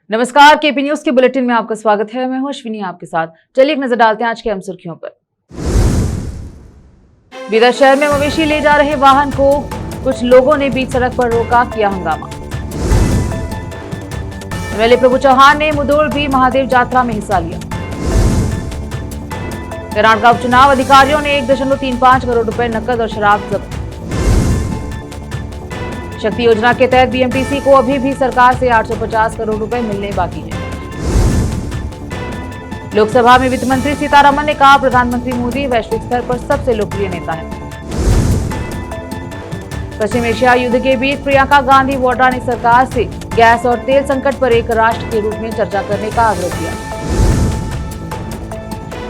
नमस्कार, KP news के bulletin में आपका स्वागत है। मैं हूं अश्विनी आपके साथ। चलिए एक नजर डालते हैं आज की अहम सुर्खियों पर। बीदर शहर में मवेशी ले जा रहे वाहन को कुछ लोगों ने बीच सड़क पर रोका, किया हंगामा। एमएलए प्रभु चौहान ने मुधोल भी महादेव यात्रा में हिस्सा लिया। कर्नाटक उपचुनाव अधिकारियों ने 1.35 करोड़ रुपए नकद और शराब जब्त। शक्ति योजना के तहत बीएमटीसी को अभी भी सरकार से 850 करोड़ रुपए मिलने बाकी है। लोकसभा में वित्त मंत्री सीतारमण ने कहा, प्रधानमंत्री मोदी वैश्विक स्तर पर सबसे लोकप्रिय नेता है। पश्चिम एशिया युद्ध के बीच प्रियंका गांधी वाड्रा ने सरकार से गैस और तेल संकट पर एक राष्ट्र के रूप में चर्चा करने का आग्रह किया।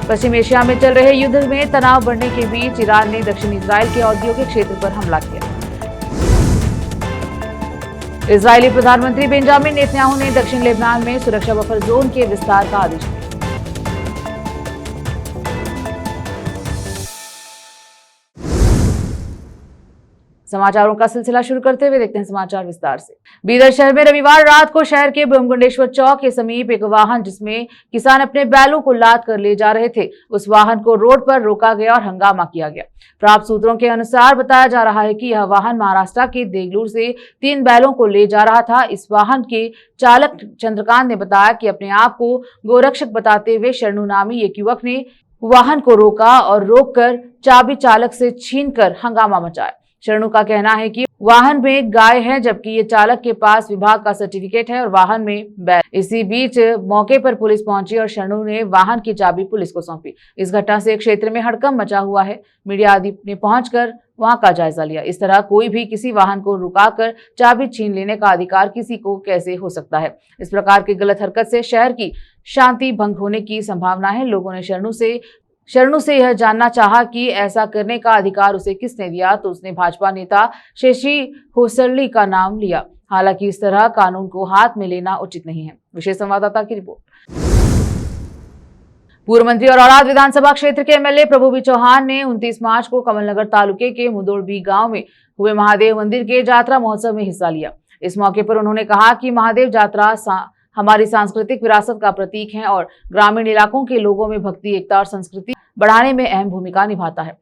पश्चिम एशिया में चल रहे युद्ध में तनाव बढ़ने के बीच ईरान ने दक्षिण इजराइल के औद्योगिक क्षेत्र पर हमला किया। इजरायली प्रधानमंत्री बेंजामिन नेतन्याहू ने दक्षिण लेबनान में सुरक्षा बफर जोन के विस्तार का आदेश दिया। समाचारों का सिलसिला शुरू करते हुए देखते हैं समाचार विस्तार से। बीदर शहर में रविवार रात को शहर के ब्रह्मगुंडेश्वर चौक के समीप एक वाहन जिसमें किसान अपने बैलों को लाद कर ले जा रहे थे, उस वाहन को रोड पर रोका गया और हंगामा किया गया। प्राप्त सूत्रों के अनुसार बताया जा रहा है कि यह वाहन महाराष्ट्र के देगलूर से 3 बैलों को ले जा रहा था। इस वाहन के चालक चंद्रकांत ने बताया कि अपने आप को गोरक्षक बताते हुए शरणु नामी एक युवक ने वाहन को रोका और रोककर चाबी चालक से छीनकर हंगामा मचाया। शरणु का कहना है कि वाहन में गाय है, जबकि ये चालक के पास विभाग का सर्टिफिकेट है और वाहन में बैल। इसी बीच मौके पर पुलिस पहुंची और शरणु ने वाहन की चाबी पुलिस को सौंपी। इस घटना से क्षेत्र में हड़कंप मचा हुआ है। मीडिया आदि ने पहुंचकर वहां का जायजा लिया। इस तरह कोई भी किसी वाहन को रुकाकर चाबी छीन लेने का अधिकार किसी को कैसे हो सकता है। इस प्रकार की गलत हरकत से शहर की शांति भंग होने की संभावना है। लोगों ने शरणु से यह जानना चाहा कि ऐसा करने का अधिकार उसे किसने दिया, तो उसने भाजपा नेता शशि होसरली का नाम लिया। हालांकि इस तरह कानून को हाथ में लेना उचित नहीं है। विशेष संवाददाता की रिपोर्ट। पूर्व मंत्री और औराद विधानसभा क्षेत्र के एमएलए प्रभु बी चौहान ने 29 मार्च को कमलनगर तालुके के मुधोल बी गांव में हुए महादेव मंदिर के यात्रा महोत्सव में हिस्सा लिया। इस मौके पर उन्होंने कहा कि महादेव यात्रा हमारी सांस्कृतिक विरासत का प्रतीक है और ग्रामीण इलाकों के लोगों में भक्ति, एकता और संस्कृति बढ़ाने में अहम भूमिका निभाता है।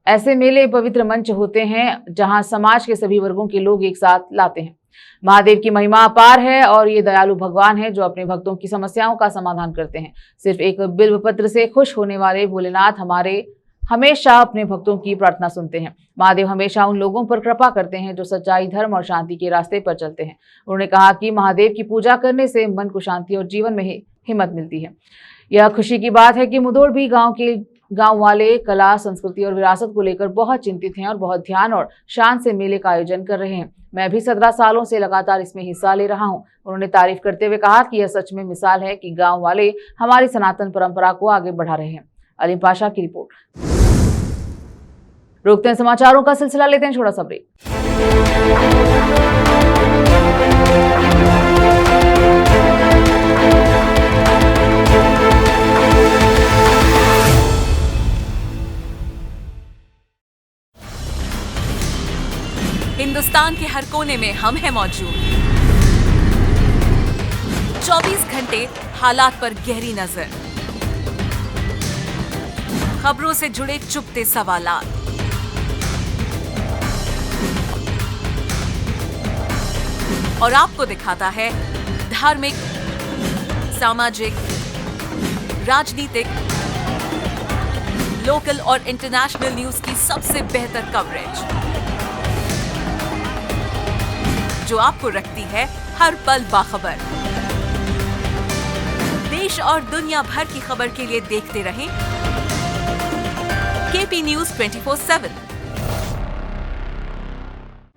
ऐसे मेले पवित्र मंच होते हैं जहां समाज के सभी वर्गों के लोग एक साथ लाते हैं। महादेव की महिमा अपार है और ये दयालु भगवान है जो अपने भक्तों की समस्याओं का समाधान करते हैं। सिर्फ एक बिल्व पत्र से खुश होने वाले भोलेनाथ हमेशा अपने भक्तों की प्रार्थना सुनते हैं। महादेव हमेशा उन लोगों पर कृपा करते हैं जो सच्चाई, धर्म और शांति के रास्ते पर चलते हैं। उन्होंने कहा कि महादेव की पूजा करने से मन को शांति और जीवन में हिम्मत मिलती है। यह खुशी की बात है कि मुधोल भी गांव वाले कला, संस्कृति और विरासत को लेकर बहुत चिंतित हैं और बहुत ध्यान और शान से मेले का आयोजन कर रहे हैं। मैं भी 17 सालों से लगातार इसमें हिस्सा ले रहा हूं। उन्होंने तारीफ करते हुए कहा कि यह सच में मिसाल है कि गांव वाले हमारी सनातन परंपरा को आगे बढ़ा रहे हैं। अलीम पाशा की रिपोर्ट। रोकते हैं समाचारों का सिलसिला, लेते हैं छोटा सा ब्रेक। हिंदुस्तान के हर कोने में हम हैं मौजूद। 24 घंटे हालात पर गहरी नजर, खबरों से जुड़े चुपते सवालात, और आपको दिखाता है धार्मिक, सामाजिक, राजनीतिक, लोकल और इंटरनेशनल न्यूज की सबसे बेहतर कवरेज जो आपको रखती है हर पल बाखबर। देश और दुनिया भर की खबर के लिए देखते रहें KP news 24/7।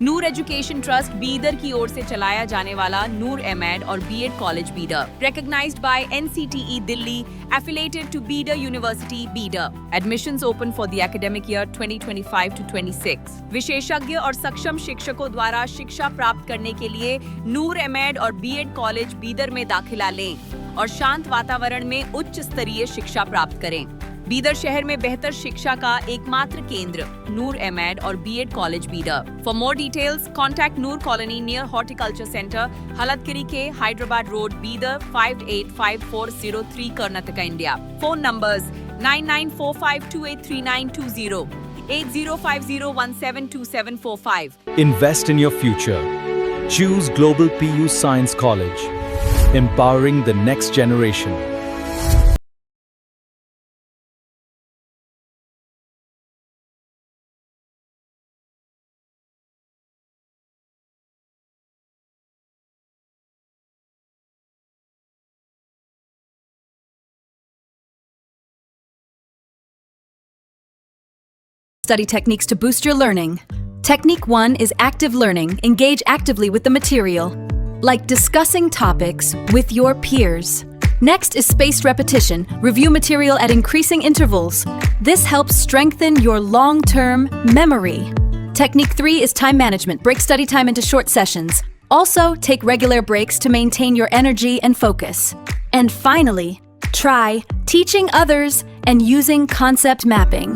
Noor education trust Bidar की ओर से चलाया जाने वाला नूर एमएड और BEd college Bidar, recognized by NCTE Delhi, affiliated to Bidar University, Bidar. Admissions open for the academic year 2025 to 26. विशेषज्ञ और सक्षम शिक्षकों द्वारा शिक्षा प्राप्त करने के लिए नूर एमएड और बीएड कॉलेज बीदर में दाखिला लें और शांत वातावरण में उच्च स्तरीय शिक्षा प्राप्त करें। बीदर शहर में बेहतर शिक्षा का एकमात्र केंद्र नूर एमएड और BEd college Bidar. For more details contact Noor colony near horticulture centre, Halatgiri के Hyderabad road, Bidar 585403 Karnataka, India. Phone numbers 9945283920, 8050172745. Invest in your future. Choose Global PU Science College, empowering the next generation. Study techniques to boost your learning. Technique 1 is active learning. Engage actively with the material, like discussing topics with your peers. Next is spaced repetition. Review material at increasing intervals. This helps strengthen your long-term memory. Technique 3 is time management. Break study time into short sessions. Also, take regular breaks to maintain your energy and focus. And finally, try teaching others and using concept mapping.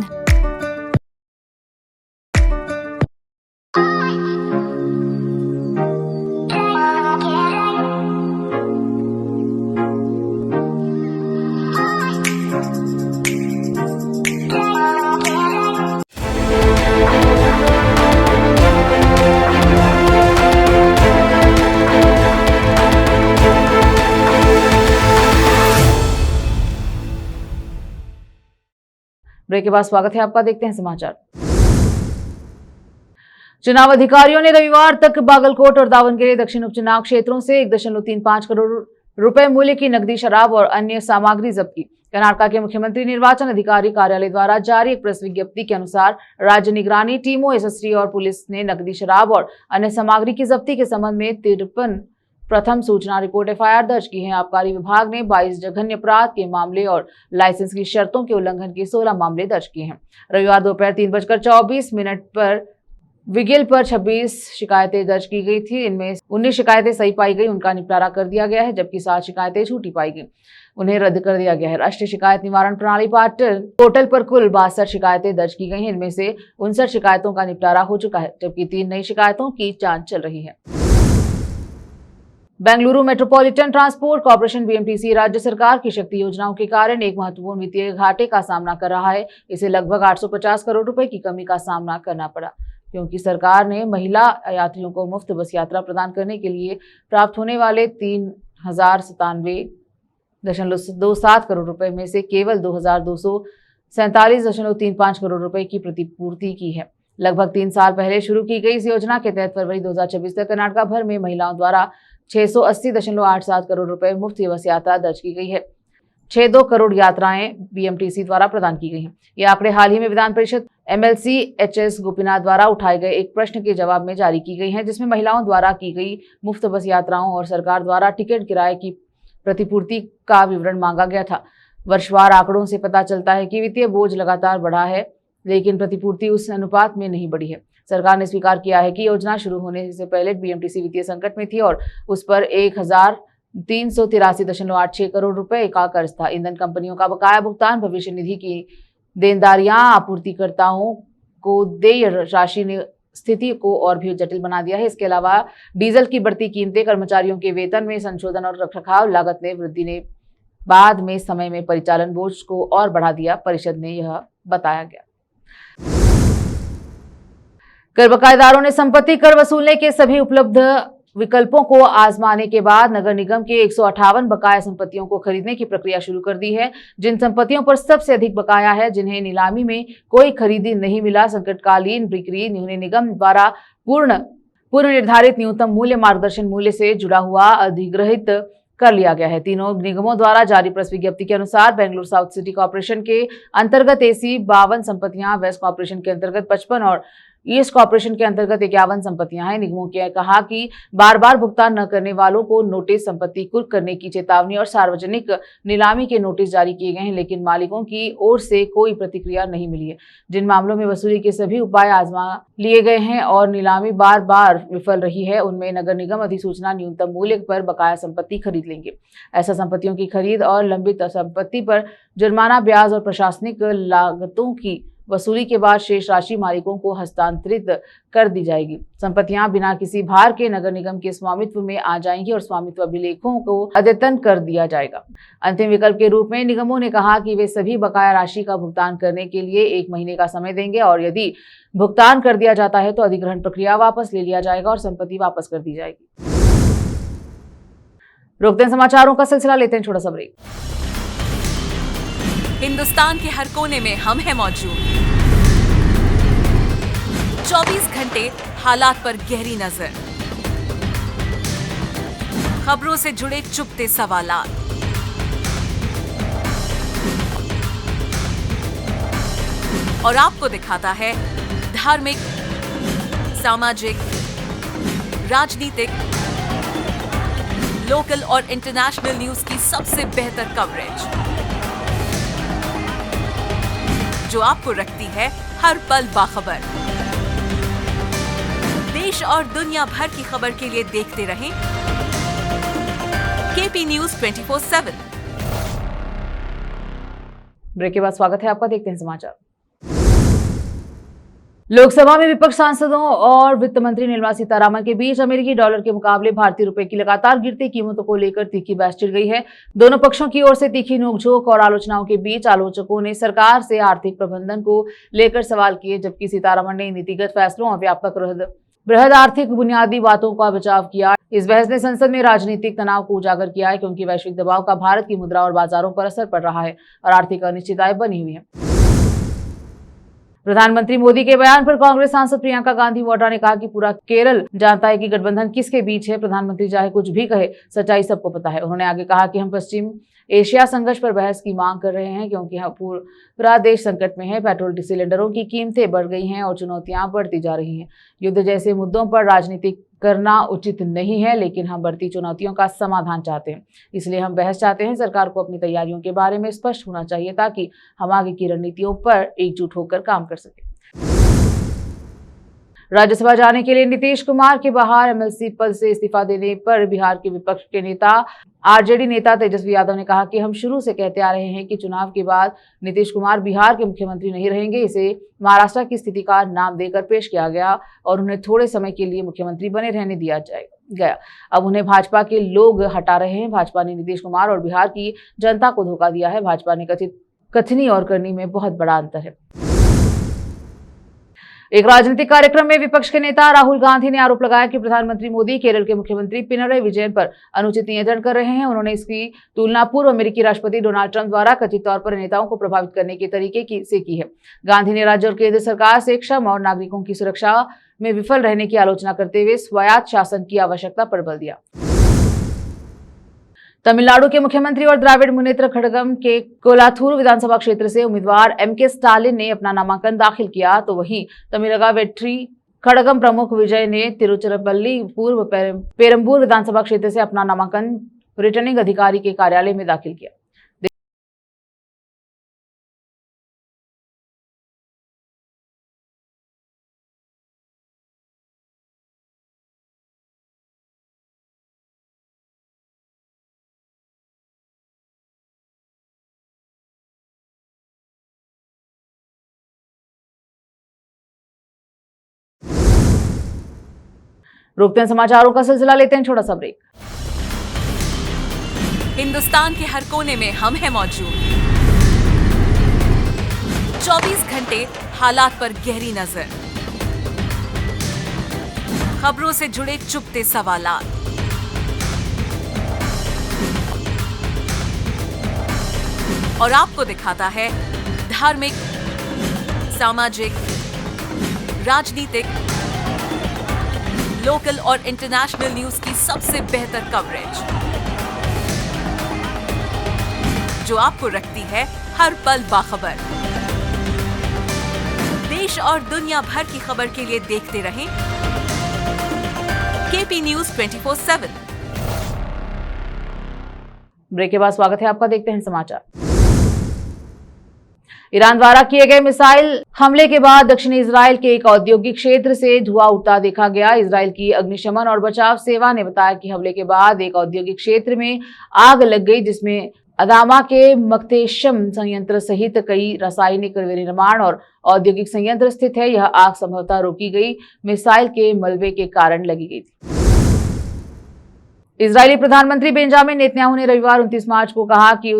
Break के बाद स्वागत है आपका। देखते हैं समाचार। चुनाव अधिकारियों ने रविवार तक बागलकोट और दावणगेरे दक्षिण उपचुनाव क्षेत्रों से 1.35 करोड़ रुपए मूल्य की नकदी शराब और अन्य सामग्री जब्त की। कर्नाटक के मुख्यमंत्री निर्वाचन अधिकारी कार्यालय द्वारा जारी एक प्रेस विज्ञप्ति के अनुसार राज्य निगरानी टीमों, एसएसटी और पुलिस ने नकदी शराब और अन्य सामग्री की जब्ती के संबंध में 53 प्रथम सूचना रिपोर्ट एफआईआर दर्ज की है। आबकारी विभाग ने 22 जघन्य अपराध के मामले और लाइसेंस की शर्तों के उल्लंघन के 16 मामले दर्ज किए हैं। रविवार दोपहर 3:24 पर विगिल पर 26 शिकायतें दर्ज की गई थी। इनमें 19 शिकायतें सही पाई गई, उनका निपटारा कर दिया गया है, जबकि 7 शिकायतें झूठी पाई गई, उन्हें रद्द कर दिया गया है। राष्ट्रीय शिकायत निवारण प्रणाली पोर्टल पर कुल 62 शिकायतें दर्ज की गई हैं। इनमें से 59 शिकायतों का निपटारा हो चुका है, जबकि 3 नई शिकायतों की जांच चल रही है। Bengaluru metropolitan transport corporation BMTC राज्य सरकार की शक्ति योजनाओं के कारण एक महत्वपूर्ण वित्तीय घाटे का सामना कर रहा है। इसे लगभग 850 करोड़ रुपए की कमी का सामना करना पड़ा, क्योंकि सरकार ने महिला यात्रियों को मुफ्त बस यात्रा प्रदान करने के लिए प्राप्त होने वाले 3097.27 करोड़ रुपए में से केवल 2247.35 करोड़ रुपए की प्रतिपूर्ति की है। लगभग 3 साल पहले शुरू की गई इस योजना के तहत फरवरी 2026 तक कर्नाटक भर में महिलाओं द्वारा 680.87 करोड़ रुपए मुफ्त बस यात्रा दर्ज की गई है। 62 करोड़ यात्राएं बीएमटीसी द्वारा प्रदान की गई हैं। ये आंकड़े हाल ही में विधान परिषद एमएलसी एचएस गोपीनाथ द्वारा उठाए गए एक प्रश्न के जवाब में जारी की गई हैं, जिसमें महिलाओं द्वारा की गई मुफ्त बस यात्राओं और सरकार द्वारा टिकट किराए की प्रतिपूर्ति का विवरण मांगा गया था। वर्षवार आंकड़ों से पता चलता है कि वित्तीय बोझ लगातार बढ़ा है, लेकिन प्रतिपूर्ति उस अनुपात में नहीं बढ़ी है। सरकार ने स्वीकार किया है कि योजना शुरू होने से पहले बीएमटीसी वित्तीय संकट में थी और उस पर 1383.86 करोड़ रुपए का कर्ज था। ईंधन कंपनियों का बकाया भुगतान, भविष्य निधि की देनदारियां आपूर्तिकर्ताओं को देय राशि ने स्थिति को और भी जटिल बना दिया है। इसके अलावा डीजल की बढ़ती कीमतें, कर्मचारियों के वेतन में संशोधन और रखरखाव लागत में वृद्धि ने बाद में समय में परिचालन बोझ को और बढ़ा दिया, परिषद ने यह बताया गया। कर बकायेदारों ने संपत्ति कर वसूलने के सभी उपलब्ध विकल्पों को आजमाने के बाद नगर निगम के 158 बकाया संपत्तियों को खरीदने की प्रक्रिया शुरू कर दी है। जिन संपत्तियों पर सबसे अधिक बकाया है, जिन्हें नीलामी में कोई खरीदी नहीं मिला, संकटकालीन बिक्री उन्हें निगम द्वारा पूर्व निर्धारित न्यूनतम मूल्य मार्गदर्शन मूल्य से जुड़ा हुआ अधिग्रहित कर लिया गया है। तीनों निगमों द्वारा जारी प्रेस विज्ञप्ति के अनुसार बेंगलुरु साउथ सिटी कॉर्पोरेशन के अंतर्गत AC 52 संपत्तियां, वेस्ट कॉर्पोरेशन के अंतर्गत 55 और ईस्ट कॉर्पोरेशन के अंतर्गत 51 संपत्तियां हैं। निगमों ने कहा कि बार बार भुगतान न करने वालों को नोटिस, संपत्ति कुर्क करने की चेतावनी और सार्वजनिक नीलामी के नोटिस जारी किए गए हैं, लेकिन मालिकों की ओर से कोई प्रतिक्रिया नहीं मिली है। जिन मामलों में वसूली के सभी उपाय आजमा लिए गए हैं और नीलामी बार बार विफल रही है, उनमें नगर निगम अधिसूचना न्यूनतम मूल्य पर बकाया संपत्ति खरीद लेंगे। ऐसा संपत्तियों की खरीद और लंबित संपत्ति पर जुर्माना, ब्याज और प्रशासनिक लागतों की वसूली के बाद शेष राशि मालिकों को हस्तांतरित कर दी जाएगी। संपत्तियां बिना किसी भार के नगर निगम के स्वामित्व में आ जाएंगी और स्वामित्व अभिलेखों को अद्यतन कर दिया जाएगा। अंतिम विकल्प के रूप में निगमों ने कहा कि वे सभी बकाया राशि का भुगतान करने के लिए 1 महीने का समय देंगे और यदि भुगतान कर दिया जाता है तो अधिग्रहण प्रक्रिया वापस ले लिया जाएगा और संपत्ति वापस कर दी जाएगी। रोकते हैं समाचारों का सिलसिला, लेते हैं छोटा सा ब्रेक। हिंदुस्तान के हर कोने में हम हैं मौजूद। 24 घंटे हालात पर गहरी नजर, खबरों से जुड़े चुपते सवालात, और आपको दिखाता है धार्मिक, सामाजिक, राजनीतिक, लोकल और इंटरनेशनल न्यूज की सबसे बेहतर कवरेज, जो आपको रखती है हर पल बाखबर। देश और दुनिया भर की खबर के लिए देखते रहें केपी न्यूज 24/7। ब्रेक के बाद स्वागत है आपका, देखते हैं समाचार। लोकसभा में विपक्ष सांसदों और वित्त मंत्री निर्मला सीतारामन के बीच अमेरिकी डॉलर के मुकाबले भारतीय रुपए की लगातार गिरती कीमतों को लेकर तीखी बहस छिड़ गई है। दोनों पक्षों की ओर से तीखी नोकझोंक और आलोचनाओं के बीच आलोचकों ने सरकार से आर्थिक प्रबंधन को लेकर सवाल किए, जबकि सीतारामन ने नीतिगत फैसलों और व्यापक बृहद आर्थिक बुनियादी बातों का बचाव किया। इस बहस ने संसद में राजनीतिक तनाव को उजागर किया है, क्योंकि वैश्विक दबाव का भारत की मुद्रा और बाजारों पर असर पड़ रहा है और आर्थिक अनिश्चितताएं बनी हुई है। प्रधानमंत्री मोदी के बयान पर कांग्रेस सांसद प्रियंका गांधी वाड्रा ने कहा कि पूरा केरल जानता है कि गठबंधन किसके बीच है। प्रधानमंत्री चाहे कुछ भी कहे, सच्चाई सबको पता है। उन्होंने आगे कहा कि हम पश्चिम एशिया संघर्ष पर बहस की मांग कर रहे हैं, क्योंकि हम पूरा देश संकट में है। पेट्रोल सिलेंडरों की कीमतें बढ़ गई हैं और चुनौतियां बढ़ती जा रही हैं। युद्ध जैसे मुद्दों पर राजनीति करना उचित नहीं है, लेकिन हम बढ़ती चुनौतियों का समाधान चाहते हैं, इसलिए हम बहस चाहते हैं। सरकार को अपनी तैयारियों के बारे में स्पष्ट होना चाहिए, ताकि हम आगे की रणनीतियों पर एकजुट होकर काम कर सकें। राज्यसभा जाने के लिए नीतीश कुमार के बाहर एमएलसी पद से इस्तीफा देने पर बिहार के विपक्ष के नेता आरजेडी नेता तेजस्वी यादव ने कहा कि हम शुरू से कहते आ रहे हैं कि चुनाव के बाद नीतीश कुमार बिहार के मुख्यमंत्री नहीं रहेंगे। इसे महाराष्ट्र की स्थिति का नाम देकर पेश किया गया और उन्हें थोड़े समय के लिए मुख्यमंत्री बने रहने दिया गया। अब उन्हें भाजपा के लोग हटा रहे हैं। भाजपा ने नीतीश कुमार और बिहार की जनता को धोखा दिया है। भाजपा ने कथनी और करनी में बहुत बड़ा अंतर है। एक राजनीतिक कार्यक्रम में विपक्ष के नेता राहुल गांधी ने आरोप लगाया कि प्रधानमंत्री मोदी केरल के मुख्यमंत्री पिनरई विजयन पर अनुचित नियंत्रण कर रहे हैं। उन्होंने इसकी तुलना पूर्व अमेरिकी राष्ट्रपति डोनाल्ड ट्रंप द्वारा कथित तौर पर नेताओं को प्रभावित करने के तरीके से की है। गांधी ने राज्य और केंद्र सरकार से क्षम और नागरिकों की सुरक्षा में विफल रहने की आलोचना करते हुए स्वायत्त शासन की आवश्यकता पर बल दिया। तमिलनाडु के मुख्यमंत्री और द्राविड़ मुनेत्र खड़गम के कोलाथूर विधानसभा क्षेत्र से उम्मीदवार एमके स्टालिन ने अपना नामांकन दाखिल किया, तो वहीं तमिलगा वेट्री खड़गम प्रमुख विजय ने तिरुचिरापल्ली पूर्व पेरंबूर विधानसभा क्षेत्र से अपना नामांकन रिटर्निंग अधिकारी के कार्यालय में दाखिल किया। रोकते हैं समाचारों का सिलसिला, लेते हैं छोटा सा ब्रेक। हिंदुस्तान के हर कोने में हम हैं मौजूद। 24 घंटे हालात पर गहरी नजर, खबरों से जुड़े चुपते सवालात, और आपको दिखाता है धार्मिक, सामाजिक, राजनीतिक, लोकल और इंटरनेशनल न्यूज की सबसे बेहतर कवरेज, जो आपको रखती है हर पल बाखबर। देश और दुनिया भर की खबर के लिए देखते रहें KP News 24/7। ब्रेक के बाद स्वागत है आपका, देखते हैं समाचार। ईरान द्वारा किए गए मिसाइल हमले के बाद दक्षिणी इजराइल के एक औद्योगिक क्षेत्र से धुआं उठता देखा गया। इजराइल की अग्निशमन और बचाव सेवा ने बताया कि हमले के बाद एक औद्योगिक क्षेत्र में आग लग गई, जिसमें अदामा के मख्तेशम संयंत्र सहित कई रासायनिक विनिर्माण और औद्योगिक संयंत्र स्थित है। यह आग संभवतः रोकी गई मिसाइल के मलबे के कारण लगी गई थी। इजरायली प्रधानमंत्री बेंजामिन नेतन्याहू ने रविवार 29 मार्च को कहा कि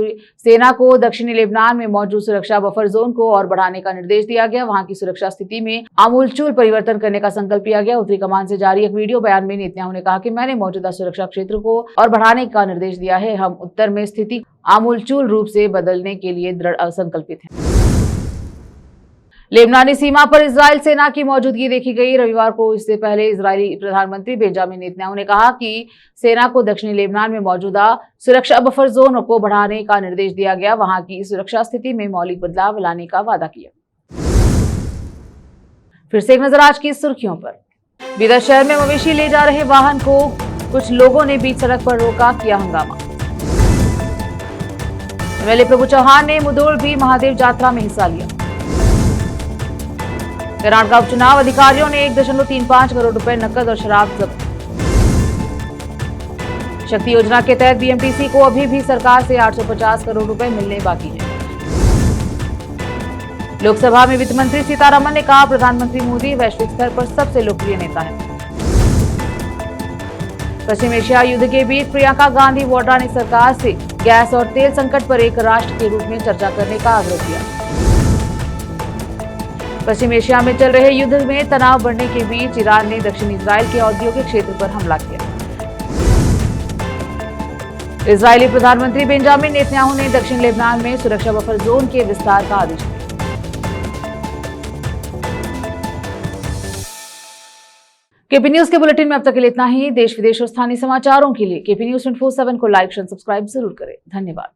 सेना को दक्षिणी लेबनान में मौजूद सुरक्षा बफर जोन को और बढ़ाने का निर्देश दिया गया। वहां की सुरक्षा स्थिति में आमूलचूल परिवर्तन करने का संकल्प लिया गया। उत्तरी कमान से जारी एक वीडियो बयान में नेतन्याहू ने कहा कि मैंने मौजूदा सुरक्षा क्षेत्र को और बढ़ाने का निर्देश दिया है। हम उत्तर में स्थिति आमूलचूल रूप से बदलने के लिए दृढ़ संकल्पित हैं। लेबनानी सीमा पर इजरायल सेना की मौजूदगी देखी गई। रविवार को इससे पहले इजरायली प्रधानमंत्री बेंजामिन नेतन्याहू ने कहा कि सेना को दक्षिणी लेबनान में मौजूदा सुरक्षा बफर जोन को बढ़ाने का निर्देश दिया गया। वहां की सुरक्षा स्थिति में मौलिक बदलाव लाने का वादा किया। फिर से एक नजर आज की सुर्खियों पर। बीदर शहर में मवेशी ले जा रहे वाहन को कुछ लोगों ने बीच सड़क पर रोका, किया हंगामा। एमएलए प्रभु चौहान ने मुधोल भी महादेव यात्रा में हिस्सा लिया। कर्नाटक उपचुनाव अधिकारियों ने 1.35 करोड़ रुपए नकद और शराब जब्त। शक्ति योजना के तहत बीएमटीसी को अभी भी सरकार से 850 करोड़ रुपए मिलने बाकी हैं। लोकसभा में वित्त मंत्री सीतारमण ने कहा, प्रधानमंत्री मोदी वैश्विक स्तर पर सबसे लोकप्रिय नेता है। पश्चिम एशिया युद्ध के बीच प्रियंका गांधी वाड्रा ने सरकार से गैस और तेल संकट पर एक राष्ट्र के रूप में चर्चा करने का आग्रह किया। पश्चिम एशिया में चल रहे युद्ध में तनाव बढ़ने के बीच ईरान ने दक्षिण इजराइल के औद्योगिक क्षेत्र पर हमला किया। इजरायली प्रधानमंत्री बेंजामिन नेतन्याहू ने दक्षिण लेबनान में सुरक्षा बफर जोन के विस्तार का आदेश दिया। केपी न्यूज के बुलेटिन में अब तक के लिए इतना ही। देश विदेश और स्थानीय समाचारों के लिए केपी न्यूज 24/7 को लाइक, शेयर, सब्सक्राइब जरूर करें। धन्यवाद।